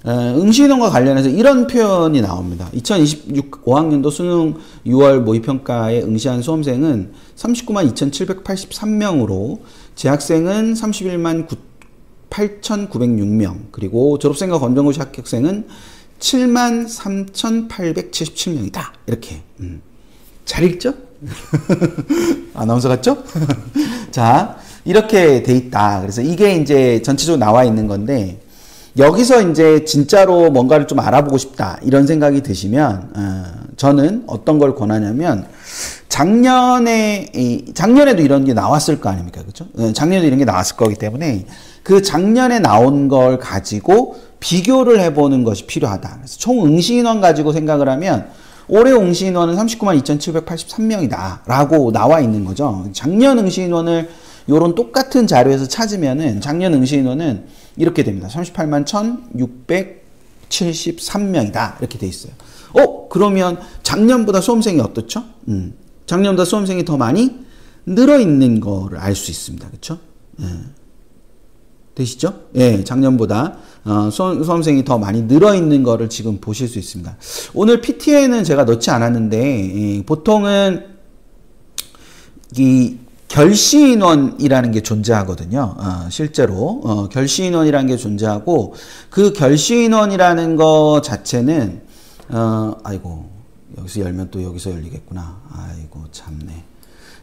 응시인원과 관련해서 이런 표현이 나옵니다. 2026 5학년도 수능 6월 모의평가에 응시한 수험생은 39만 2,783명으로 재학생은 31만 8,906명, 그리고 졸업생과 검정고시 합격생은 7만 3,877명이다. 이렇게. 잘 읽죠? 아나운서 같죠? 자, 이렇게 돼 있다. 그래서 이게 이제 전체적으로 나와 있는 건데, 여기서 이제 진짜로 뭔가를 좀 알아보고 싶다 이런 생각이 드시면 저는 어떤 걸 권하냐면, 작년에도 이런 게 나왔을 거 아닙니까? 그죠? 작년에도 이런 게 나왔을 거기 때문에 그 작년에 나온 걸 가지고 비교를 해보는 것이 필요하다. 그래서 총 응시인원 가지고 생각을 하면 올해 응시인원은 39만 2,783명이다 라고 나와 있는 거죠. 작년 응시인원을 요런 똑같은 자료에서 찾으면은 작년 응시인원은 이렇게 됩니다. 38만 1,673명이다. 이렇게 돼 있어요. 그러면 작년보다 수험생이 어떻죠? 작년보다 수험생이 더 많이 늘어 있는 거를 알 수 있습니다. 그렇죠? 되시죠? 예, 작년보다 수험생이 더 많이 늘어 있는 거를 지금 보실 수 있습니다. 오늘 PT에는 제가 넣지 않았는데 보통은 이 결시인원이라는 게 존재하거든요. 실제로 결시인원이라는 게 존재하고, 그 결시인원이라는 거 자체는 아이고, 여기서 열면 또 여기서 열리겠구나. 아이고, 참네.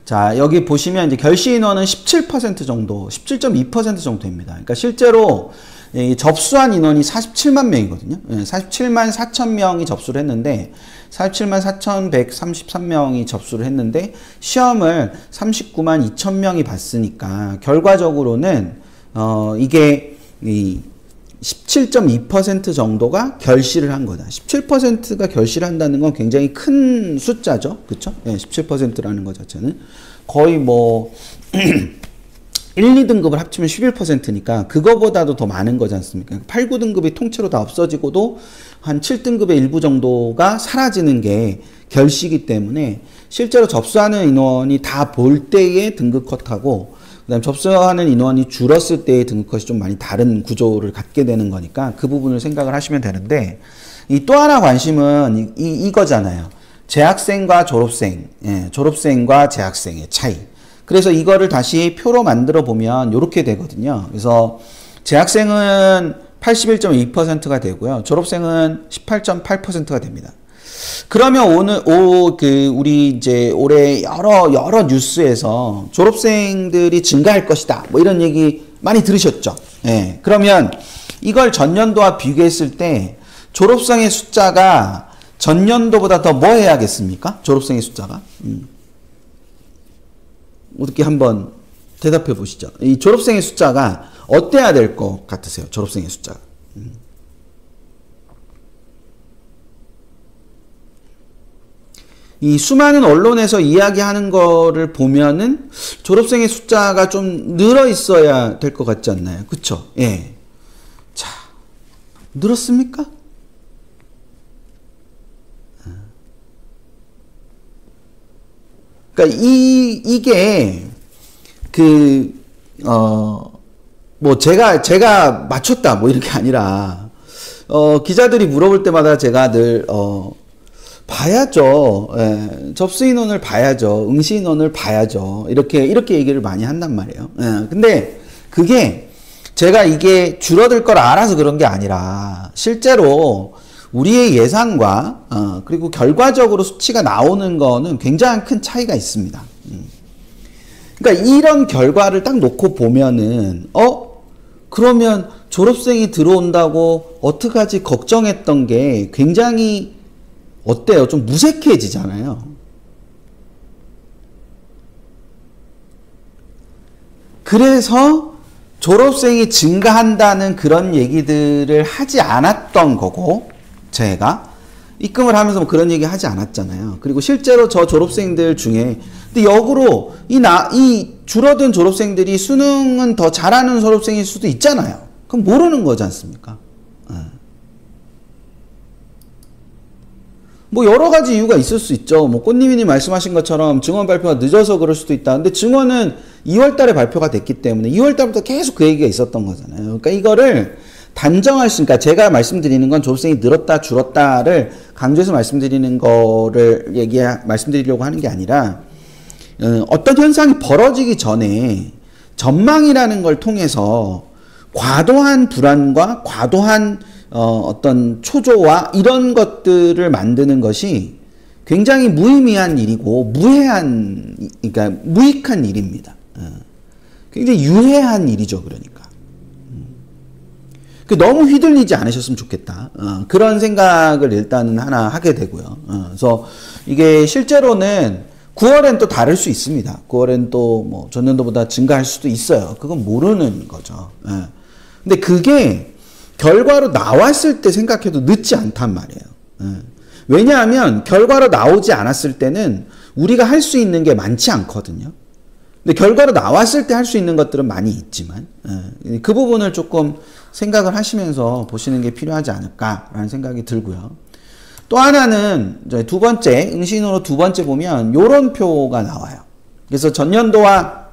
자, 여기 보시면 이제 결시인원은 17% 정도, 17.2% 정도 됩니다. 그러니까 실제로 접수한 인원이 47만 명이거든요. 47만 4천 명이 접수를 했는데, 47만 4,133명이 접수를 했는데, 시험을 39만 2천 명이 봤으니까, 결과적으로는, 이게 17.2% 정도가 결시를 한 거다. 17%가 결시를 한다는 건 굉장히 큰 숫자죠. 그쵸? 17%라는 것 자체는. 거의 뭐, 1, 2등급을 합치면 11%니까 그거보다도 더 많은 거지 않습니까? 8, 9등급이 통째로 다 없어지고도 한 7등급의 일부 정도가 사라지는 게 결시이기 때문에 실제로 접수하는 인원이 다 볼 때의 등급 컷하고 그다음 접수하는 인원이 줄었을 때의 등급 컷이 좀 많이 다른 구조를 갖게 되는 거니까 그 부분을 생각을 하시면 되는데, 이 또 하나 관심은 이거잖아요. 재학생과 졸업생, 졸업생과 재학생의 차이. 그래서 이거를 다시 표로 만들어 보면 이렇게 되거든요. 그래서 재학생은 81.2%가 되고요. 졸업생은 18.8%가 됩니다. 그러면 우리 이제 올해 여러 뉴스에서 졸업생들이 증가할 것이다. 뭐 이런 얘기 많이 들으셨죠? 예. 그러면 이걸 전년도와 비교했을 때 졸업생의 숫자가 전년도보다 더 뭐 해야겠습니까? 졸업생의 숫자가. 어떻게 한번 대답해 보시죠. 이 졸업생의 숫자가 어때야 될 것 같으세요? 졸업생의 숫자가. 이 수많은 언론에서 이야기하는 거를 보면은 졸업생의 숫자가 좀 늘어 있어야 될 것 같지 않나요? 그쵸? 예. 자, 늘었습니까? 그러니까 이게 뭐 제가 맞췄다 뭐 이렇게 아니라 기자들이 물어볼 때마다 제가 늘 봐야죠. 예, 접수 인원을 봐야죠. 응시 인원을 봐야죠. 이렇게 얘기를 많이 한단 말이에요. 예, 근데 그게 제가 이게 줄어들 걸 알아서 그런 게 아니라 실제로 우리의 예상과 그리고 결과적으로 수치가 나오는 거는 굉장히 큰 차이가 있습니다. 그러니까 이런 결과를 딱 놓고 보면은 그러면 졸업생이 들어온다고 어떡하지 걱정했던 게 굉장히 어때요? 좀 무색해지잖아요. 그래서 졸업생이 증가한다는 그런 얘기들을 하지 않았던 거고, 제가 입금을 하면서 뭐 그런 얘기 하지 않았잖아요. 그리고 실제로 저 졸업생들 중에, 근데 역으로 이 줄어든 졸업생들이 수능은 더 잘하는 졸업생일 수도 있잖아요. 그럼 모르는 거지 않습니까? 뭐 여러 가지 이유가 있을 수 있죠. 뭐 꽃님이님 말씀하신 것처럼 증원 발표가 늦어서 그럴 수도 있다. 근데 증원은 2월 달에 발표가 됐기 때문에 2월 달부터 계속 그 얘기가 있었던 거잖아요. 그러니까 이거를 단정할 수, 그러니까 제가 말씀드리는 건 졸업생이 늘었다 줄었다를 강조해서 말씀드리는 거를 말씀드리려고 하는 게 아니라 어떤 현상이 벌어지기 전에 전망이라는 걸 통해서 과도한 불안과 과도한 어떤 초조와 이런 것들을 만드는 것이 굉장히 무의미한 일이고 그러니까 무익한 일입니다. 굉장히 유해한 일이죠, 그러니까. 너무 휘둘리지 않으셨으면 좋겠다. 그런 생각을 일단은 하나 하게 되고요. 그래서 이게 실제로는 9월엔 또 다를 수 있습니다. 9월엔 또 뭐 전년도보다 증가할 수도 있어요. 그건 모르는 거죠. 근데 그게 결과로 나왔을 때 생각해도 늦지 않단 말이에요. 왜냐하면 결과로 나오지 않았을 때는 우리가 할 수 있는 게 많지 않거든요. 근데 결과로 나왔을 때 할 수 있는 것들은 많이 있지만 그 부분을 조금 생각을 하시면서 보시는 게 필요하지 않을까라는 생각이 들고요. 또 하나는 두 번째, 응시인원으로 두 번째 보면 요런 표가 나와요. 그래서 전년도와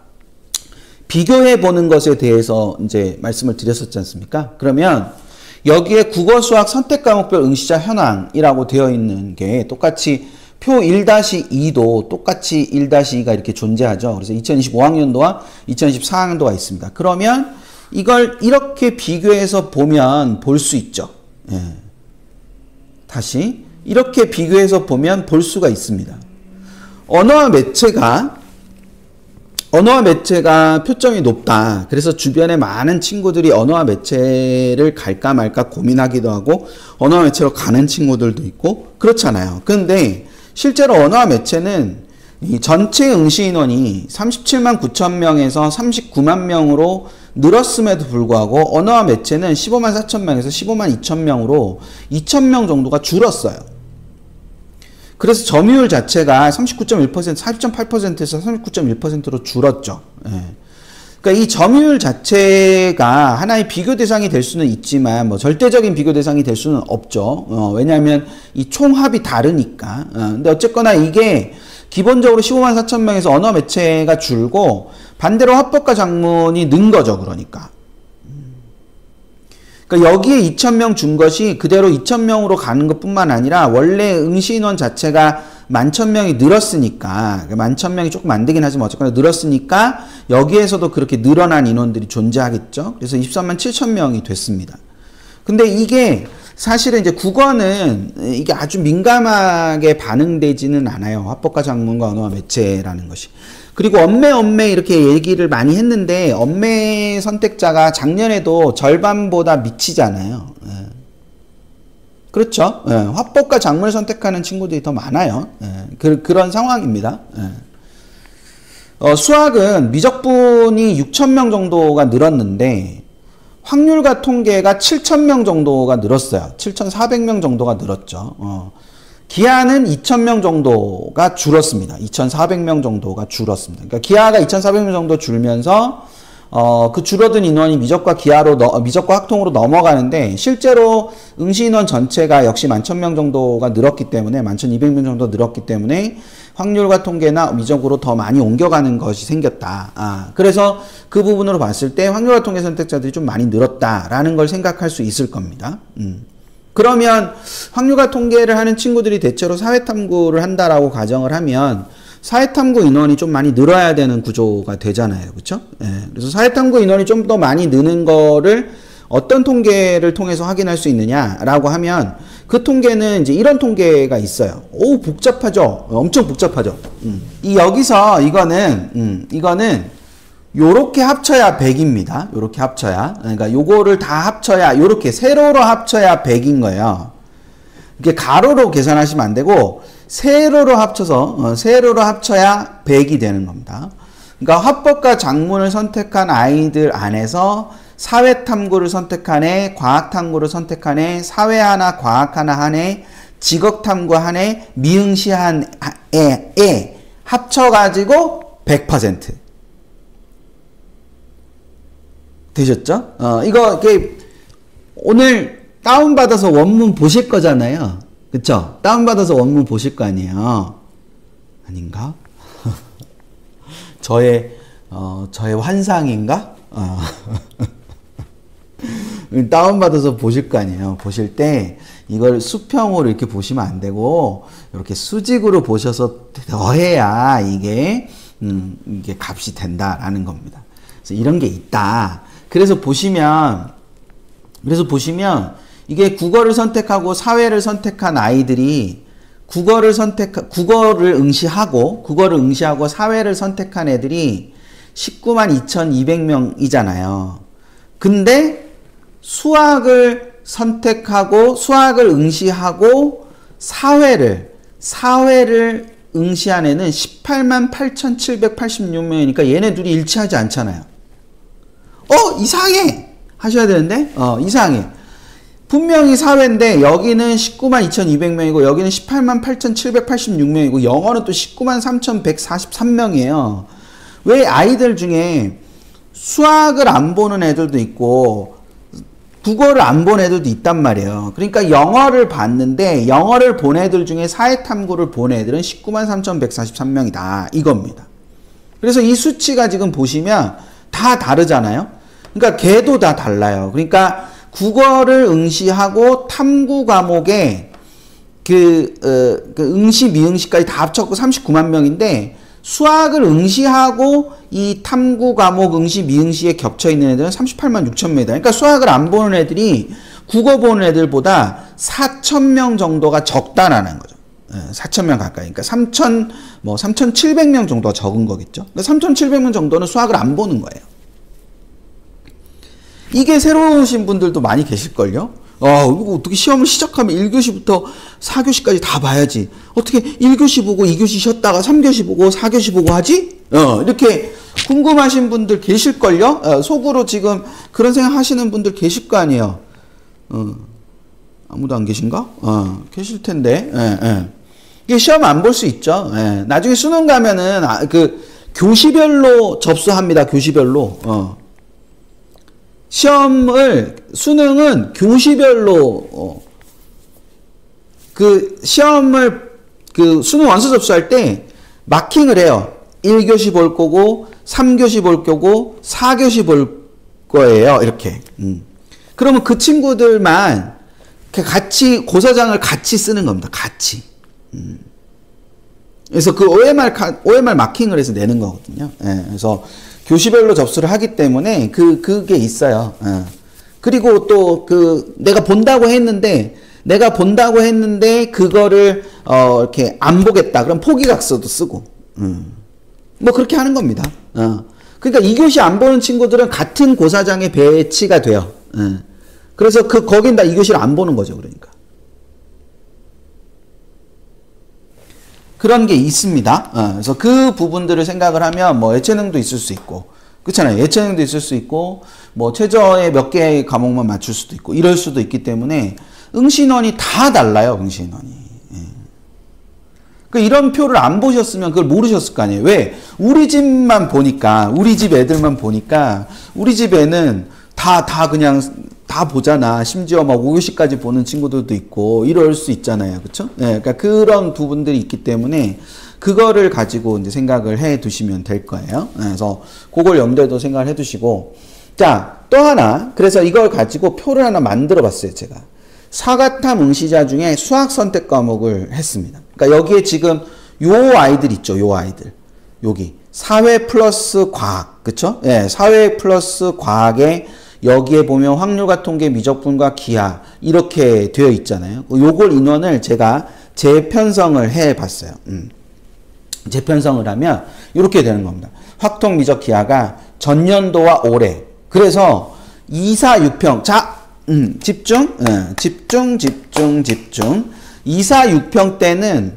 비교해 보는 것에 대해서 이제 말씀을 드렸었지 않습니까? 그러면 여기에 국어, 수학 선택 과목별 응시자 현황이라고 되어 있는 게 똑같이 표 1-2도 똑같이 1-2가 이렇게 존재하죠. 그래서 2025학년도와 2024학년도가 있습니다. 그러면 이걸 이렇게 비교해서 보면 볼 수 있죠. 예. 다시 이렇게 비교해서 보면 볼 수가 있습니다. 언어와 매체가 표점이 높다. 그래서 주변에 많은 친구들이 언어와 매체를 갈까 말까 고민하기도 하고 언어와 매체로 가는 친구들도 있고 그렇잖아요. 근데 실제로 언어와 매체는 이 전체 응시 인원이 37만 9천 명에서 39만 명으로 늘었음에도 불구하고 언어와 매체는 15만 4천 명에서 15만 2천 명으로 2천 명 정도가 줄었어요. 그래서 점유율 자체가 39.1%, 40.8%에서 39.1%로 줄었죠. 예. 그러니까 이 점유율 자체가 하나의 비교 대상이 될 수는 있지만 뭐 절대적인 비교 대상이 될 수는 없죠. 왜냐하면 이 총합이 다르니까. 근데 어쨌거나 이게 기본적으로 15만 4천 명에서 언어 매체가 줄고 반대로 합법과 작문이 는 거죠. 그러니까 여기에 2,000명 준 것이 그대로 2,000명으로 가는 것뿐만 아니라 원래 응시 인원 자체가 11,000명이 늘었으니까 11,000명이 조금 안 되긴 하지만 어쨌거나 늘었으니까 여기에서도 그렇게 늘어난 인원들이 존재하겠죠. 그래서 23만 7천 명이 됐습니다. 근데 이게 사실은 이제 국어는 이게 아주 민감하게 반응되지는 않아요. 합법과 작문과 언어와 매체라는 것이. 그리고 엄매 이렇게 얘기를 많이 했는데 엄매 선택자가 작년에도 절반보다 미치잖아요. 예. 그렇죠. 예. 합법과 작문을 선택하는 친구들이 더 많아요. 예. 그런 상황입니다. 예. 수학은 미적분이 6,000명 정도가 늘었는데 확률과 통계가 7,000명 정도가 늘었어요. 7,400명 정도가 늘었죠. 기하는 2,000명 정도가 줄었습니다. 2,400명 정도가 줄었습니다. 그러니까 기하가 2,400명 정도 줄면서 그 줄어든 인원이 미적과 미적과 학통으로 넘어가는데 실제로 응시 인원 전체가 역시 11,000명 정도가 늘었기 때문에 11,200명 정도 늘었기 때문에 확률과 통계나 미적으로 더 많이 옮겨가는 것이 생겼다. 그래서 그 부분으로 봤을 때 확률과 통계 선택자들이 좀 많이 늘었다라는 걸 생각할 수 있을 겁니다. 그러면 확률과 통계를 하는 친구들이 대체로 사회탐구를 한다라고 가정을 하면 사회탐구 인원이 좀 많이 늘어야 되는 구조가 되잖아요. 그렇죠? 예. 그래서 사회탐구 인원이 좀 더 많이 느는 거를 어떤 통계를 통해서 확인할 수 있느냐라고 하면 그 통계는 이제 이런 통계가 있어요. 오, 복잡하죠? 엄청 복잡하죠? 여기서 이거는 요렇게 합쳐야 100입니다. 요렇게 합쳐야. 그러니까 요거를 다 합쳐야, 요렇게 세로로 합쳐야 100인 거예요. 이게 가로로 계산하시면 안 되고, 세로로 합쳐서, 세로로 합쳐야 100이 되는 겁니다. 그러니까 합법과 작문을 선택한 아이들 안에서 사회탐구를 선택한 애, 과학탐구를 선택한 애, 사회 하나, 과학 하나 한 애, 직업탐구 한 애, 미응시 한 애, 합쳐가지고 100%. 되셨죠? 이렇게 오늘 다운받아서 원문 보실 거잖아요. 그쵸? 다운받아서 원문 보실 거 아니에요. 아닌가? 저의 환상인가? 다운받아서 보실 거 아니에요. 보실 때 이걸 수평으로 이렇게 보시면 안 되고 이렇게 수직으로 보셔서 더해야 이게 값이 된다라는 겁니다. 그래서 이런 게 있다. 그래서 보시면 이게 국어를 선택하고 사회를 선택한 아이들이 국어를 응시하고 사회를 선택한 애들이 19만 2,200명이잖아요. 근데 수학을 선택하고 수학을 응시하고 사회를 응시한 애는 18만 8,786명이니까 얘네 둘이 일치하지 않잖아요. 이상해! 하셔야 되는데 이상해. 분명히 사회인데 여기는 19만 2,200명이고 여기는 18만 8,786명이고 영어는 또 19만 3,143명이에요. 왜 아이들 중에 수학을 안 보는 애들도 있고 국어를 안 본 애들도 있단 말이에요. 그러니까 영어를 봤는데 영어를 본 애들 중에 사회탐구를 본 애들은 19만 3,143명이다. 이겁니다. 그래서 이 수치가 지금 보시면 다 다르잖아요. 그러니까 걔도 다 달라요. 그러니까 국어를 응시하고 탐구 과목에 응시, 미응시까지 다 합쳤고 39만 명인데 수학을 응시하고 이 탐구 과목 응시, 미응시에 겹쳐 있는 애들은 38만 6천 명이다. 그러니까 수학을 안 보는 애들이 국어 보는 애들보다 4,000명 정도가 적다라는 거죠. 4,000명 가까이. 그러니까 3,700명 정도가 적은 거겠죠. 그러니까 3,700명 정도는 수학을 안 보는 거예요. 이게 새로우신 분들도 많이 계실걸요? 이거 어떻게 시험을 시작하면 1교시부터 4교시까지 다 봐야지. 어떻게 1교시 보고 2교시 쉬었다가 3교시 보고 4교시 보고 하지? 이렇게 궁금하신 분들 계실걸요? 속으로 지금 그런 생각 하시는 분들 계실 거 아니에요? 아무도 안 계신가? 계실 텐데. 이게 시험 안 볼 수 있죠. 나중에 수능 가면은, 교시별로 접수합니다. 교시별로. 수능은 교시별로, 수능 원서 접수할 때 마킹을 해요. 1교시 볼 거고, 3교시 볼 거고, 4교시 볼 거예요. 이렇게. 그러면 그 친구들만 같이, 고사장을 같이 쓰는 겁니다. 같이. 그래서 그 OMR 마킹을 해서 내는 거거든요. 그래서 교시별로 접수를 하기 때문에 그게 있어요. 그리고 또 내가 본다고 했는데 그거를 이렇게 안 보겠다. 그럼 포기각서도 쓰고. 뭐 그렇게 하는 겁니다. 그러니까 2교시 안 보는 친구들은 같은 고사장에 배치가 돼요. 그래서 거긴 다 2교시를 안 보는 거죠. 그러니까. 그런 게 있습니다. 그래서 그 부분들을 생각을 하면 뭐 예체능도 있을 수 있고, 그렇잖아요. 예체능도 있을 수 있고, 뭐 최저의 몇 개의 과목만 맞출 수도 있고, 이럴 수도 있기 때문에 응시인원이 다 달라요. 응시인원이. 이런 표를 안 보셨으면 그걸 모르셨을 거 아니에요. 왜? 우리 집 애들만 보니까 우리 집 애는 그냥 다 보잖아. 심지어 막 5교시까지 보는 친구들도 있고 이럴 수 있잖아요. 그쵸? 그러니까 그런 부분들이 있기 때문에 그거를 가지고 이제 생각을 해 두시면 될 거예요. 그래서 그걸 염두에도 생각을 해 두시고. 자, 또 하나. 그래서 이걸 가지고 표를 하나 만들어 봤어요. 제가. 사과탐 응시자 중에 수학 선택 과목을 했습니다. 그러니까 여기에 지금 요 아이들 있죠. 요 아이들. 여기. 사회 플러스 과학. 그쵸? 사회 플러스 과학에 여기에 보면 확률과 통계, 미적분과 기하 이렇게 되어 있잖아요. 요걸 인원을 제가 재편성을 해 봤어요. 재편성을 하면 이렇게 되는 겁니다. 확통, 미적, 기하가 전년도와 올해. 그래서 2, 4, 6평. 자, 집중. 2, 4, 6평 때는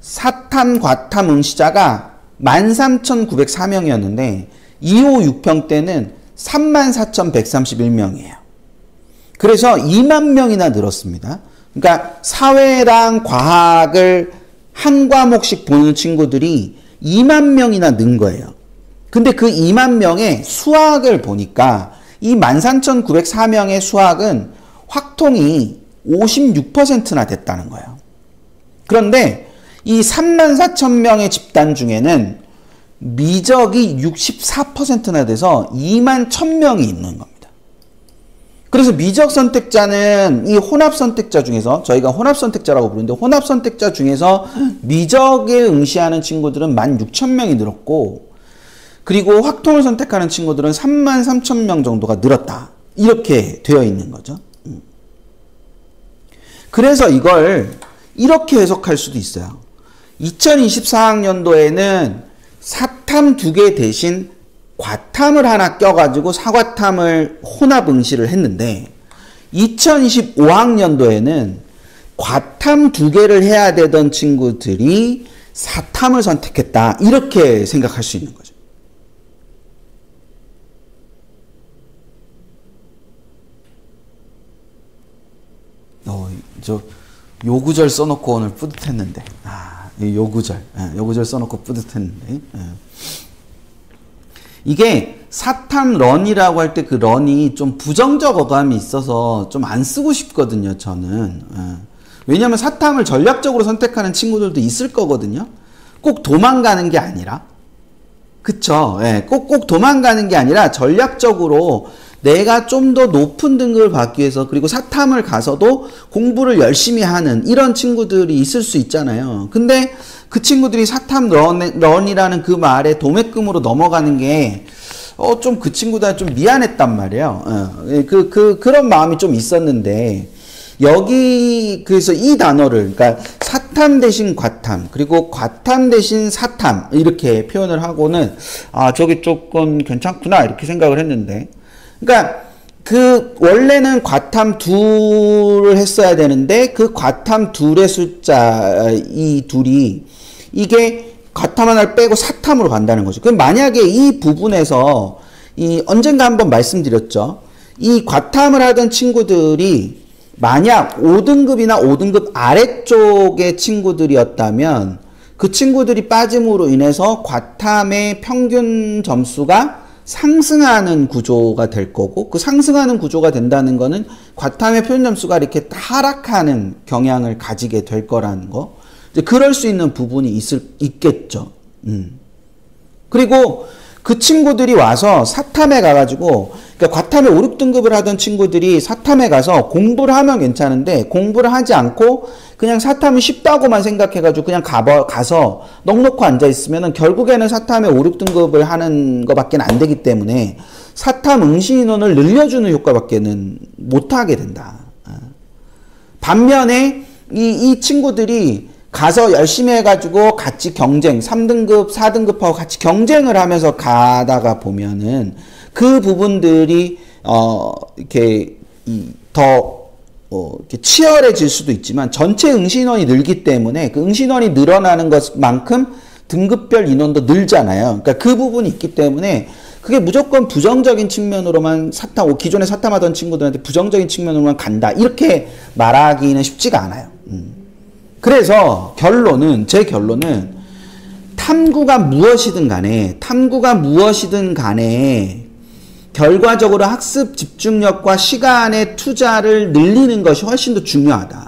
사탐, 과탐 응시자가 13,904명이었는데 2, 5, 6평 때는 34,131명이에요. 그래서 2만 명이나 늘었습니다. 그러니까 사회랑 과학을 한 과목씩 보는 친구들이 2만 명이나 는 거예요. 근데 그 2만 명의 수학을 보니까 이 13,904명의 수학은 확통이 56%나 됐다는 거예요. 그런데 이 34,000명의 집단 중에는 미적이 64%나 돼서 2만 1,000명이 있는 겁니다. 그래서 미적 선택자는 이 혼합 선택자 중에서 저희가 혼합 선택자라고 부르는데 혼합 선택자 중에서 미적에 응시하는 친구들은 16,000명이 늘었고 그리고 확통을 선택하는 친구들은 33,000명 정도가 늘었다. 이렇게 되어 있는 거죠. 그래서 이걸 이렇게 해석할 수도 있어요. 2024학년도에는 사탐 2개 대신 과탐을 하나 껴가지고 사과탐을 혼합 응시를 했는데 2025학년도에는 과탐 2개를 해야 되던 친구들이 사탐을 선택했다. 이렇게 생각할 수 있는 거죠. 저 요구절 써놓고 오늘 뿌듯했는데 요구절 써놓고 뿌듯했는데 이게 사탐 런이라고 할 때 그 런이 좀 부정적 어감이 있어서 좀 안 쓰고 싶거든요, 저는. 왜냐하면 사탐을 전략적으로 선택하는 친구들도 있을 거거든요. 꼭 도망가는 게 아니라. 그쵸? 꼭 도망가는 게 아니라 전략적으로 내가 좀 더 높은 등급을 받기 위해서 그리고 사탐을 가서도 공부를 열심히 하는 이런 친구들이 있을 수 있잖아요. 근데 그 친구들이 사탐 런이라는 그 말에 도매금으로 넘어가는 게 좀 그 친구들 좀 미안했단 말이에요. 그런 마음이 좀 있었는데 여기 그래서 이 단어를 그러니까 사탐 대신 과탐 그리고 과탐 대신 사탐 이렇게 표현을 하고는 저기 조금 괜찮구나 이렇게 생각을 했는데 그러니까 그 원래는 과탐 2를 했어야 되는데 그 과탐 2의 숫자 이 둘이 이게 과탐 하나를 빼고 사탐으로 간다는 거죠. 그럼 만약에 이 부분에서 언젠가 한번 말씀드렸죠. 이 과탐을 하던 친구들이 만약 5등급이나 5등급 아래쪽의 친구들이었다면 그 친구들이 빠짐으로 인해서 과탐의 평균 점수가 상승하는 구조가 될 거고 그 상승하는 구조가 된다는 거는 과탐의 평균 점수가 이렇게 하락하는 경향을 가지게 될 거라는 거. 이제 그럴 수 있는 부분이 있겠죠. 그리고 그 친구들이 와서 사탐에 가가지고 그러니까 과탐에 5, 6등급을 하던 친구들이 사탐에 가서 공부를 하면 괜찮은데 공부를 하지 않고 그냥 사탐이 쉽다고만 생각해가지고 그냥 가서 넋놓고 앉아있으면 결국에는 사탐에 5, 6등급을 하는 것밖에 안 되기 때문에 사탐 응시 인원을 늘려주는 효과밖에는 못하게 된다. 반면에 이 친구들이 가서 열심히 해가지고 같이 경쟁, 3등급, 4등급하고 같이 경쟁을 하면서 가다가 보면은 그 부분들이, 이렇게, 이렇게 치열해질 수도 있지만 전체 응시인원이 늘기 때문에 그 응시인원이 늘어나는 것만큼 등급별 인원도 늘잖아요. 그러니까 그 부분이 있기 때문에 그게 무조건 부정적인 측면으로만 기존에 사탐하던 친구들한테 부정적인 측면으로만 간다. 이렇게 말하기는 쉽지가 않아요. 그래서 제 결론은 탐구가 무엇이든 간에 결과적으로 학습 집중력과 시간의 투자를 늘리는 것이 훨씬 더 중요하다.